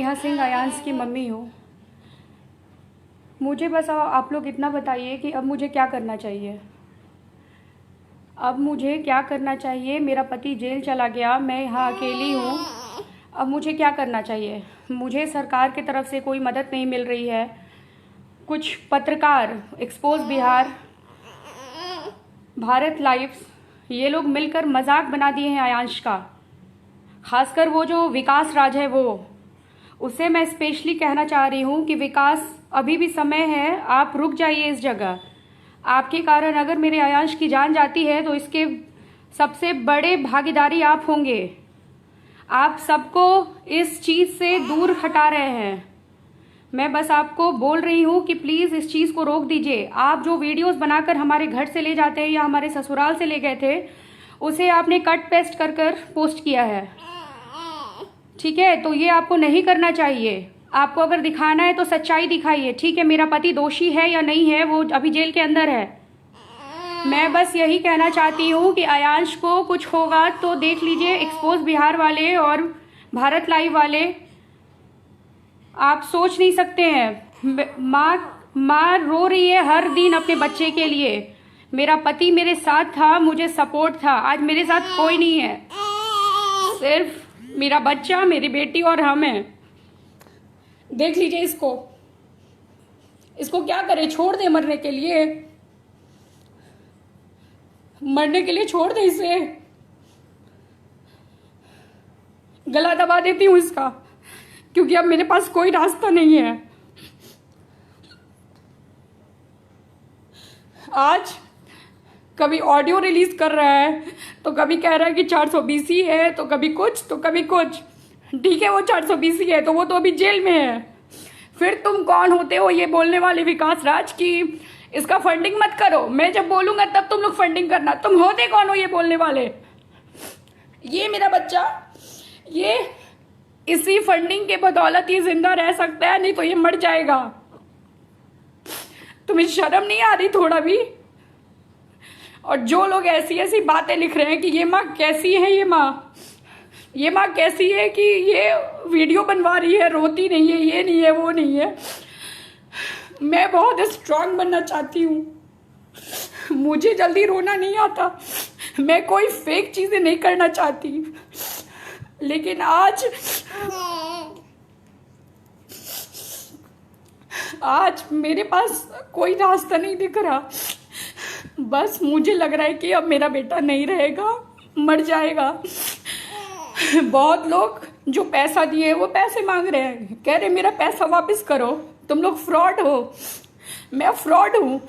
नेहा सिंह अयांश की मम्मी हूँ। मुझे बस आप लोग इतना बताइए कि अब मुझे क्या करना चाहिए। अब मुझे क्या करना चाहिए? मेरा पति जेल चला गया, मैं यहाँ अकेली हूँ। अब मुझे क्या करना चाहिए? मुझे सरकार की तरफ से कोई मदद नहीं मिल रही है। कुछ पत्रकार, एक्सपोज बिहार, भारत लाइव, ये लोग मिलकर मजाक बना दिए हैं अयांश का। खासकर वो जो विकास राज है उसे मैं स्पेशली कहना चाह रही हूँ कि विकास, अभी भी समय है, आप रुक जाइए इस जगह। आपके कारण अगर मेरे अयांश की जान जाती है तो इसके सबसे बड़े भागीदारी आप होंगे। आप सबको इस चीज़ से दूर हटा रहे हैं। मैं बस आपको बोल रही हूँ कि प्लीज़ इस चीज़ को रोक दीजिए। आप जो वीडियोस बनाकर हमारे घर से ले जाते हैं या हमारे ससुराल से ले गए थे, उसे आपने कट पेस्ट कर पोस्ट किया है, ठीक है? तो ये आपको नहीं करना चाहिए। आपको अगर दिखाना है तो सच्चाई दिखाइए, ठीक है? मेरा पति दोषी है या नहीं है, वो अभी जेल के अंदर है। मैं बस यही कहना चाहती हूँ कि अयांश को कुछ होगा तो देख लीजिए, एक्सपोज बिहार वाले और भारत लाइव वाले, आप सोच नहीं सकते हैं। माँ रो रही है हर दिन अपने बच्चे के लिए। मेरा पति मेरे साथ था, मुझे सपोर्ट था। आज मेरे साथ कोई नहीं है, सिर्फ मेरा बच्चा, मेरी बेटी और हम हैं। देख लीजिए इसको क्या करें? छोड़ दे मरने के लिए? मरने के लिए छोड़ दे इसे? गला दबा देती हूँ इसका, क्योंकि अब मेरे पास कोई रास्ता नहीं है। आज कभी ऑडियो रिलीज कर रहा है, तो कभी कह रहा है कि 420 ही है, तो कभी कुछ तो कभी कुछ। ठीक है, वो 420 ही है तो वो तो अभी जेल में है। फिर तुम कौन होते हो ये बोलने वाले विकास राज की इसका फंडिंग मत करो? मैं जब बोलूंगा तब तुम लोग फंडिंग करना। तुम होते कौन हो ये बोलने वाले? ये मेरा बच्चा, ये इसी फंडिंग के बदौलत ही जिंदा रह सकता है, नहीं तो ये मर जाएगा। तुम्हें शर्म नहीं आ रही थोड़ा भी? और जो लोग ऐसी ऐसी बातें लिख रहे हैं कि ये माँ कैसी है, ये माँ कैसी है कि ये वीडियो बनवा रही है, रोती नहीं है, ये नहीं है, वो नहीं है। मैं बहुत स्ट्रांग बनना चाहती हूँ। मुझे जल्दी रोना नहीं आता। मैं कोई फेक चीजें नहीं करना चाहती, लेकिन आज मेरे पास कोई रास्ता नहीं दिख रहा। बस मुझे लग रहा है कि अब मेरा बेटा नहीं रहेगा, मर जाएगा। बहुत लोग जो पैसा दिए वो पैसे मांग रहे हैं, कह रहे मेरा पैसा वापस करो, तुम लोग फ्रॉड हो। मैं फ्रॉड हूँ,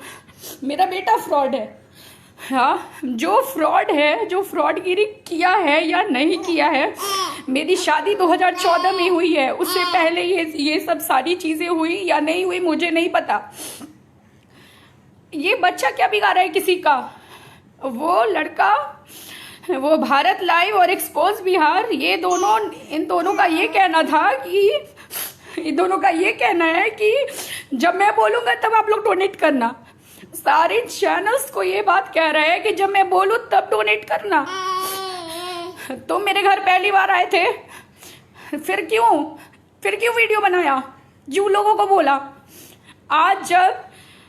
मेरा बेटा फ्रॉड है। हाँ, जो फ्रॉड है, जो फ्रॉडगिरी किया है या नहीं किया है, मेरी शादी 2014 में हुई है, उससे पहले ये सब सारी चीजें हुई या नहीं हुई मुझे नहीं पता। ये बच्चा क्या बिगाड़ा है किसी का? वो लड़का, वो भारत लाइव और एक्सपोज बिहार, ये दोनों, इन दोनों का ये कहना था कि इन दोनों का ये कहना है कि जब मैं बोलूंगा तब आप लोग डोनेट करना। सारे चैनल्स को ये बात कह रहे हैं कि जब मैं बोलूं तब डोनेट करना। तुम मेरे घर पहली बार आए थे, फिर क्यों वीडियो बनाया, जो लोगों को बोला? आज जब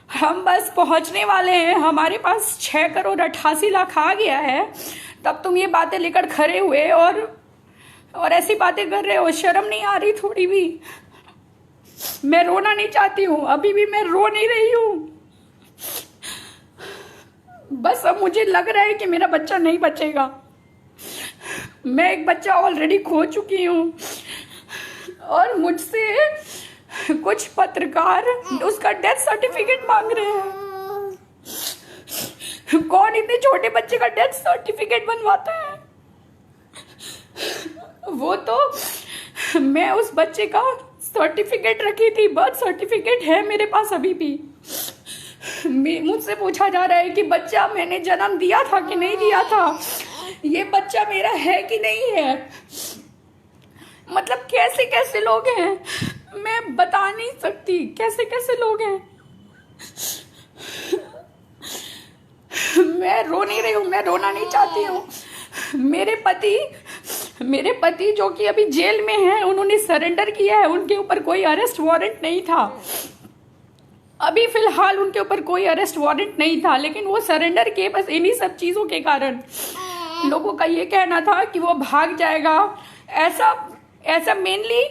हम बस पहुंचने वाले हैं, हमारे पास 6,88,00,000 आ गया है, तब तुम ये बातें लेकर खड़े हुए और ऐसी बातें कर रहे हो। शर्म नहीं आ रही थोड़ी भी? मैं रोना नहीं चाहती हूँ, अभी भी मैं रो नहीं रही हूँ। बस अब मुझे लग रहा है कि मेरा बच्चा नहीं बचेगा। मैं एक बच्चा ऑलरेडी खो चुकी हूँ और मुझसे कुछ पत्रकार उसका डेथ सर्टिफिकेट मांग रहे हैं। कौन इतने छोटे बच्चे का डेथ सर्टिफिकेट बनवाता है? वो तो मैं उस बच्चे का सर्टिफिकेट रखी थी, बर्थ सर्टिफिकेट है मेरे पास अभी भी। मुझसे पूछा जा रहा है कि बच्चा मैंने जन्म दिया था कि नहीं दिया था, ये बच्चा मेरा है कि नहीं है। मतलब कैसे कैसे लोग हैं, मैं बता नहीं सकती कैसे कैसे लोग हैं। मैं रो नहीं रही हूँ, मैं रोना नहीं चाहती हूँ। मेरे पति मेरे पति जो कि अभी जेल में हैं, उन्होंने सरेंडर किया है। उनके ऊपर कोई अरेस्ट वारंट नहीं था, अभी फिलहाल उनके ऊपर कोई अरेस्ट वारंट नहीं था, लेकिन वो सरेंडर किए बस इन्हीं सब चीज़ों के कारण। लोगों का ये कहना था कि वो भाग जाएगा। ऐसा मेनली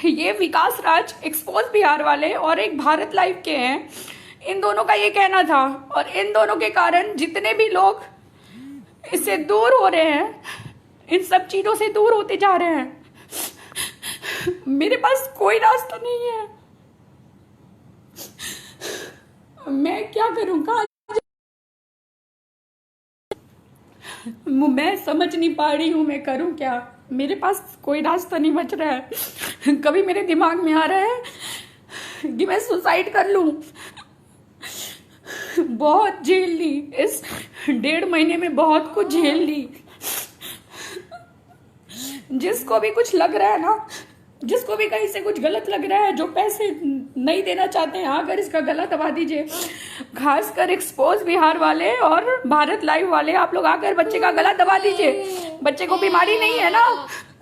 ये विकास राज, एक्सपोज बिहार वाले और एक भारत लाइव के हैं, इन दोनों का ये कहना था। और इन दोनों के कारण जितने भी लोग इससे दूर हो रहे हैं, इन सब चीज़ों से दूर होते जा रहे हैं। मेरे पास कोई रास्ता नहीं है, मैं क्या करूं? कहाँ मैं समझ नहीं पा रही हूँ मैं करूँ क्या। मेरे पास कोई रास्ता नहीं बच रहा है। कभी मेरे दिमाग में आ रहा है कि मैं सुसाइड कर लूं। बहुत झेल ली, इस 1.5 महीने में बहुत कुछ झेल ली। जिसको भी कुछ लग रहा है ना, जिसको भी कहीं से कुछ गलत लग रहा है, जो पैसे नहीं देना चाहते हैं, आकर इसका गला दबा दीजिए। खासकर एक्सपोज बिहार वाले और भारत लाइव वाले, आप लोग आकर बच्चे का गला दबा दीजिए। बच्चे को बीमारी नहीं है ना,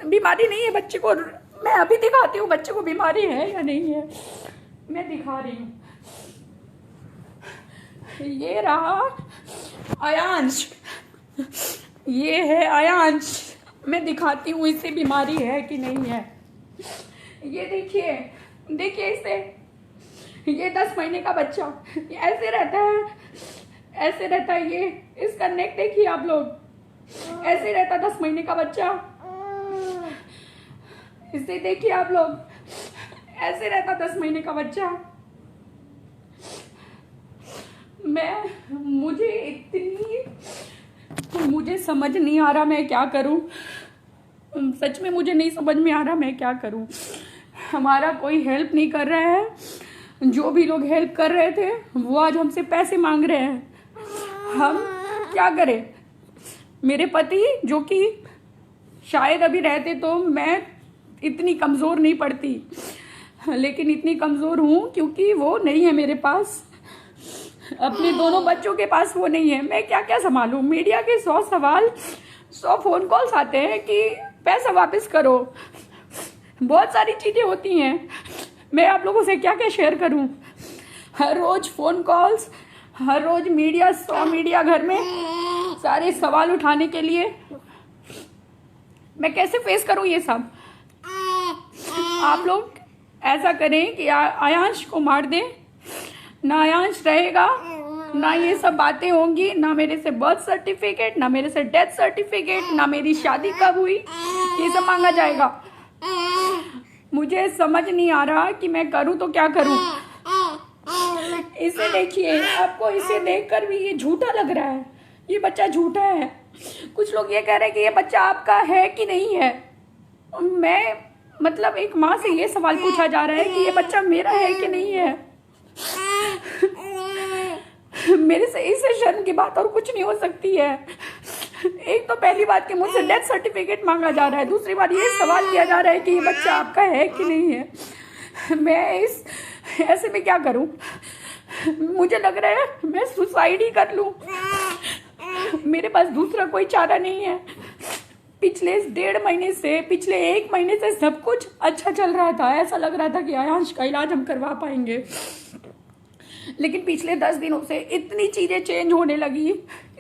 बीमारी नहीं है बच्चे को। मैं अभी दिखाती हूँ बच्चे को बीमारी है या नहीं है, मैं दिखा रही हूँ। ये रहा आयांश, ये है आयांश। मैं दिखाती हूँ इसे बीमारी है कि नहीं है। ये देखिए, देखिए इसे, ये 10 महीने का बच्चा ऐसे रहता है, ऐसे रहता है। ये इसका नेक देखिए आप लोग, ऐसे रहता 10 महीने का बच्चा। इसे देखिए आप लोग, ऐसे रहता 10 महीने का बच्चा। मुझे समझ नहीं आ रहा मैं क्या करूं। सच में मुझे नहीं समझ में आ रहा मैं क्या करूं। हमारा कोई हेल्प नहीं कर रहा है। जो भी लोग हेल्प कर रहे थे वो आज हमसे पैसे मांग रहे हैं। हम क्या करें? मेरे पति जो कि शायद अभी रहते तो मैं इतनी कमज़ोर नहीं पड़ती, लेकिन इतनी कमज़ोर हूँ क्योंकि वो नहीं है मेरे पास। अपने दोनों बच्चों के पास वो नहीं है। मैं क्या क्या संभालूं? मीडिया के 100 सवाल, 100 फोन कॉल्स आते हैं कि पैसा वापस करो। बहुत सारी चीज़ें होती हैं, मैं आप लोगों से क्या क्या शेयर करूं। हर रोज फोन कॉल्स, हर रोज मीडिया, 100 मीडिया घर में, सारे सवाल उठाने के लिए मैं कैसे फेस करूं ये सब। आप लोग ऐसा करें कि आयांश को मार दें, ना आयांश रहेगा, ना ये सब बातें होंगी, ना मेरे से बर्थ सर्टिफिकेट, ना मेरे से डेथ सर्टिफिकेट, ना मेरी शादी कब हुई, ये सब मांगा जाएगा। मुझे समझ नहीं आ रहा कि मैं करूं तो क्या करूं। इसे देखिए, आपको इसे देखकर भी ये झूठा लग रहा है, ये बच्चा झूठा है। कुछ लोग ये कह रहे हैं कि ये बच्चा आपका है कि नहीं है। मैं मतलब एक माँ से ये सवाल पूछा जा रहा है कि ये बच्चा मेरा है कि नहीं है। मेरे से इससे शर्म की बात और कुछ नहीं हो सकती है। एक तो पहली बात कि मुझसे डेथ सर्टिफिकेट मांगा जा रहा है, दूसरी बात ये सवाल किया जा रहा है कि ये बच्चा आपका है कि नहीं है। मैं इस ऐसे में क्या करूं? मुझे लग रहा है मैं सुसाइड ही कर लूं। मेरे पास दूसरा कोई चारा नहीं है। पिछले 1.5 महीने से, पिछले 1 महीने से सब कुछ अच्छा चल रहा था। ऐसा लग रहा था कि आयांश का इलाज हम करवा पाएंगे, लेकिन पिछले 10 दिनों से इतनी चीज़ें चेंज होने लगी,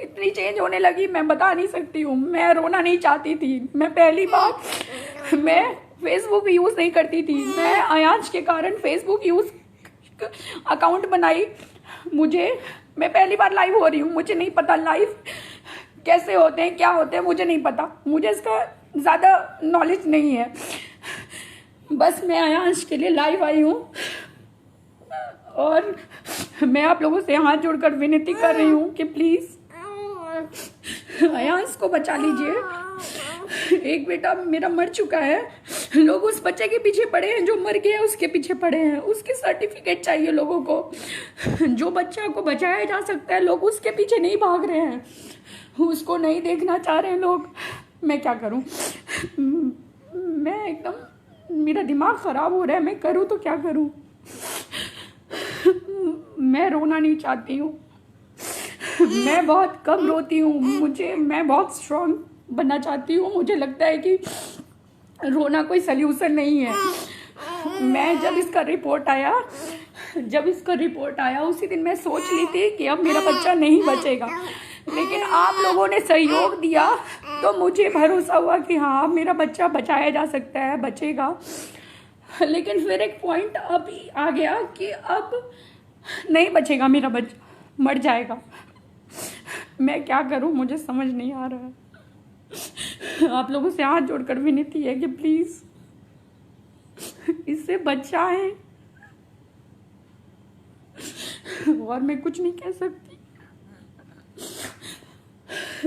इतनी चेंज होने लगी, मैं बता नहीं सकती हूँ। मैं रोना नहीं चाहती थी। मैं पहली बार मैं फेसबुक यूज़ नहीं करती थी। मैं आयांश के कारण फेसबुक यूज़ अकाउंट बनाई। मैं पहली बार लाइव हो रही हूँ। मुझे नहीं पता लाइव कैसे होते हैं, क्या होते हैं, मुझे नहीं पता। मुझे इसका ज़्यादा नॉलेज नहीं है। बस मैं आयांश के लिए लाइव आई हूँ और मैं आप लोगों से हाथ जोड़कर विनती कर रही हूँ कि प्लीज़ आयांश को बचा लीजिए। एक बेटा मेरा मर चुका है, लोग उस बच्चे के पीछे पड़े हैं, जो मर गया उसके पीछे पड़े हैं। उसके सर्टिफिकेट चाहिए लोगों को। जो बच्चा को बचाया जा सकता है, लोग उसके पीछे नहीं भाग रहे हैं, उसको नहीं देखना चाह रहे हैं लोग। मैं क्या करूं? मैं एकदम, मेरा दिमाग ख़राब हो रहा है। मैं करूं तो क्या करूं? मैं रोना नहीं चाहती हूँ। मैं बहुत कम रोती हूँ। मैं बहुत स्ट्रांग बनना चाहती हूँ। मुझे लगता है कि रोना कोई सल्यूशन नहीं है। मैं जब इसका रिपोर्ट आया उसी दिन मैं सोच ली थी कि अब मेरा बच्चा नहीं बचेगा, लेकिन आप लोगों ने सहयोग दिया तो मुझे भरोसा हुआ कि हाँ मेरा बच्चा बचाया जा सकता है, बचेगा। लेकिन फिर एक पॉइंट अभी आ गया कि अब नहीं बचेगा मेरा बच्चा, मर जाएगा। मैं क्या करूं, मुझे समझ नहीं आ रहा है। आप लोगों से हाथ जोड़कर विनती है कि प्लीज इससे बचाएं, और मैं कुछ नहीं कह सकती।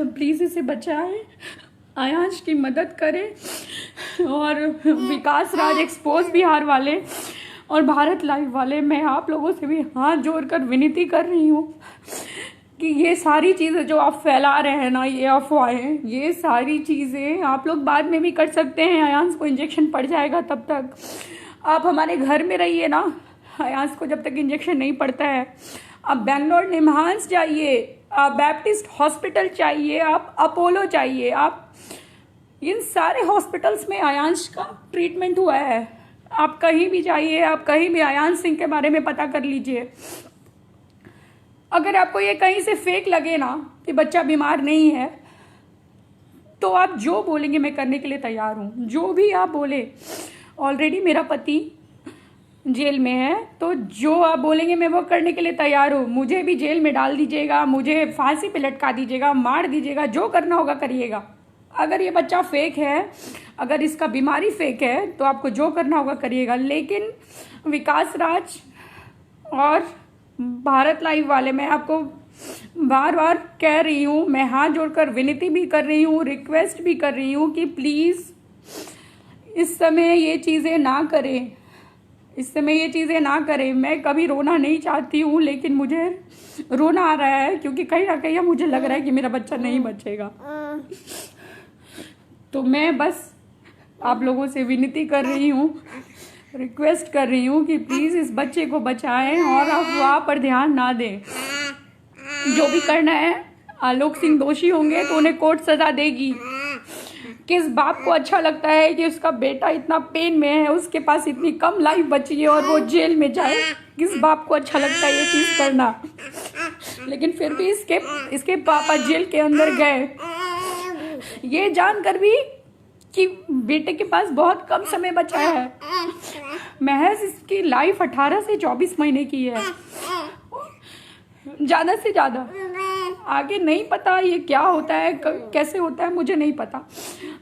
प्लीज इसे बचाएं, आयांश की मदद करें। और विकास राज एक्सपोज बिहार वाले और भारत लाइव वाले, मैं आप लोगों से भी हाथ जोड़कर विनती कर रही हूँ कि ये सारी चीज़ें जो आप फैला रहे हैं ना, ये अफवाहें, ये सारी चीज़ें आप लोग बाद में भी कर सकते हैं। आयांश को इंजेक्शन पड़ जाएगा, तब तक आप हमारे घर में रहिए ना। आयांश को जब तक इंजेक्शन नहीं पड़ता है, आप बेंगलोर निमहांस जाइए, आप बैप्टिस्ट हॉस्पिटल चाहिए, आप अपोलो चाहिए, आप इन सारे हॉस्पिटल्स में आयांश का ट्रीटमेंट हुआ है। आप कहीं भी जाइए, आप कहीं भी आयांश सिंह के बारे में पता कर लीजिए। अगर आपको ये कहीं से फेक लगे ना कि बच्चा बीमार नहीं है, तो आप जो बोलेंगे मैं करने के लिए तैयार हूँ। जो भी आप बोले, ऑलरेडी मेरा पति जेल में है, तो जो आप बोलेंगे मैं वो करने के लिए तैयार हूँ। मुझे भी जेल में डाल दीजिएगा, मुझे फांसी पे लटका दीजिएगा, मार दीजिएगा, जो करना होगा करिएगा। अगर ये बच्चा फेक है, अगर इसका बीमारी फेक है, तो आपको जो करना होगा करिएगा। लेकिन विकास राज और भारत लाइव वाले, मैं आपको बार बार कह रही हूँ, मैं हाथ जोड़कर विनती भी कर रही हूँ, रिक्वेस्ट भी कर रही हूँ कि प्लीज़ इस समय ये चीज़ें ना करें, इस समय ये चीज़ें ना करें। मैं कभी रोना नहीं चाहती हूँ, लेकिन मुझे रोना आ रहा है क्योंकि कहीं ना कहीं मुझे लग रहा है कि मेरा बच्चा नहीं बचेगा। तो मैं बस आप लोगों से विनती कर रही हूँ, रिक्वेस्ट कर रही हूँ कि प्लीज़ इस बच्चे को बचाएं और अफवाह पर ध्यान ना दें। जो भी करना है, आलोक सिंह दोषी होंगे तो उन्हें कोर्ट सजा देगी। किस बाप को अच्छा लगता है कि उसका बेटा इतना पेन में है, उसके पास इतनी कम लाइफ बची है और वो जेल में जाए? किस बाप को अच्छा लगता है ये चीज़ करना? लेकिन फिर भी इसके पापा जेल के अंदर गए, ये जानकर भी कि बेटे के पास बहुत कम समय बचा है। महज इसकी लाइफ 18 से 24 महीने की है, ज़्यादा से ज़्यादा। आगे नहीं पता ये क्या होता है, कैसे होता है, मुझे नहीं पता।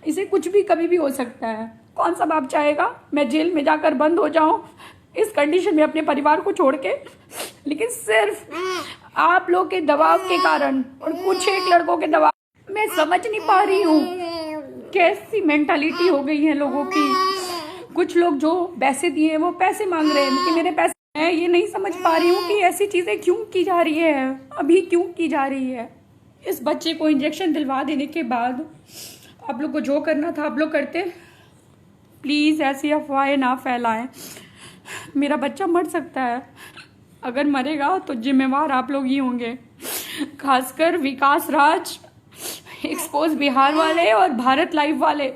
इसे कुछ भी कभी भी हो सकता है। कौन सा बाप चाहेगा मैं जेल में जाकर बंद हो जाऊं इस कंडीशन में अपने परिवार को छोड़ के? लेकिन सिर्फ आप लोग के दबाव के कारण और कुछ एक लड़कों के दबाव, मैं समझ नहीं पा रही हूँ कैसी मेंटालिटी हो गई है लोगों की। कुछ लोग जो पैसे दिए वो पैसे मांग रहे हैं कि मेरे पैसे, मैं ये नहीं समझ पा रही हूँ कि ऐसी चीज़ें क्यों की जा रही है, अभी क्यों की जा रही है। इस बच्चे को इंजेक्शन दिलवा देने के बाद आप लोग को जो करना था आप लोग करते। प्लीज़ ऐसी अफवाहें ना फैलाएं। मेरा बच्चा मर सकता है, अगर मरेगा तो जिम्मेवार आप लोग ही होंगे, खासकर विकास राज, एक्सपोज बिहार वाले और भारत लाइव वाले।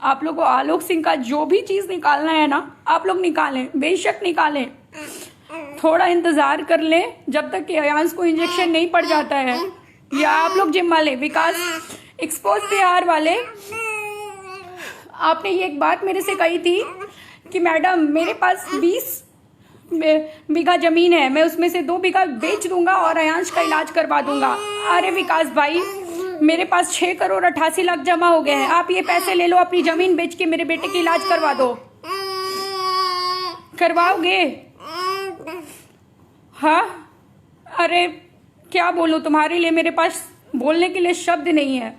आप लोग को आलोक सिंह का जो भी चीज़ निकालना है ना, आप लोग निकालें, बेशक निकालें। थोड़ा इंतज़ार कर लें जब तक कि आयांश को इंजेक्शन नहीं पड़ जाता है, या आप लोग जिम्मा लें। विकास एक्सपोज बिहार वाले, आपने ये एक बात मेरे से कही थी कि मैडम मेरे पास 20 बीघा ज़मीन है, मैं उसमें से 2 बीघा बेच दूंगा और आयांश का इलाज करवा दूंगा। अरे विकास भाई, मेरे पास 6 करोड़ 88 लाख जमा हो गए हैं, आप ये पैसे ले लो, अपनी ज़मीन बेच के मेरे बेटे की इलाज करवा दो। करवाओगे? हाँ, अरे क्या बोलूं, तुम्हारे लिए मेरे पास बोलने के लिए शब्द नहीं है।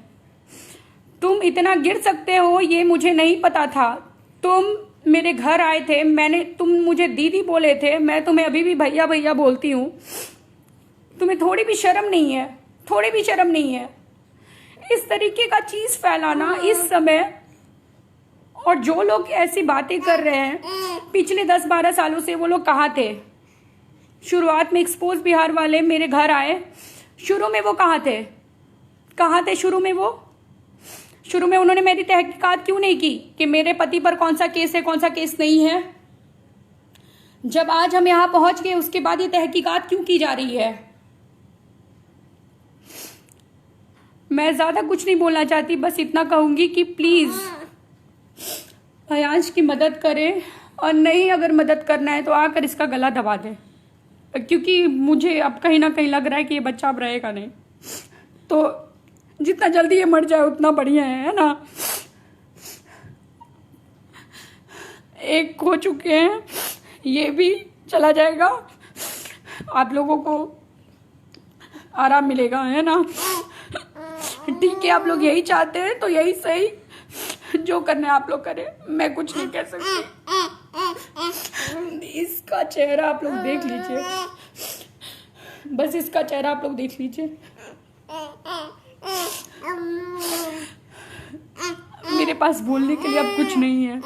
तुम इतना गिर सकते हो ये मुझे नहीं पता था। तुम मेरे घर आए थे, तुम मुझे दीदी बोले थे, मैं तुम्हें अभी भी भैया भैया बोलती हूँ। तुम्हें थोड़ी भी शर्म नहीं है, थोड़ी भी शर्म नहीं है इस तरीके का चीज फैलाना इस समय। और जो लोग ऐसी बातें कर रहे हैं, पिछले 10-12 सालों से वो लोग कहाँ थे? शुरुआत में एक्सपोज बिहार वाले मेरे घर आए, शुरू में वो कहाँ थे? कहाँ थे शुरू में? वो शुरू में उन्होंने मेरी तहकीकात क्यों नहीं की कि मेरे पति पर कौन सा केस है, कौन सा केस नहीं है? जब आज हम यहाँ पहुंच गए, उसके बाद ये तहकीकात क्यों की जा रही है? मैं ज़्यादा कुछ नहीं बोलना चाहती, बस इतना कहूँगी कि प्लीज़ अयांश की मदद करें, और नहीं अगर मदद करना है तो आकर इसका गला दबा दें, क्योंकि मुझे अब कहीं ना कहीं लग रहा है कि ये बच्चा अब रहेगा नहीं। तो जितना जल्दी ये मर जाए उतना बढ़िया है ना। एक खो चुके हैं, ये भी चला जाएगा, आप लोगों को आराम मिलेगा, है ना। ठीक है, आप लोग यही चाहते हैं तो यही सही, जो करना है आप लोग करें, मैं कुछ नहीं कह सकती। इसका चेहरा आप लोग देख लीजिए, बस इसका चेहरा आप लोग देख लीजिए। मेरे पास बोलने के लिए अब कुछ नहीं है।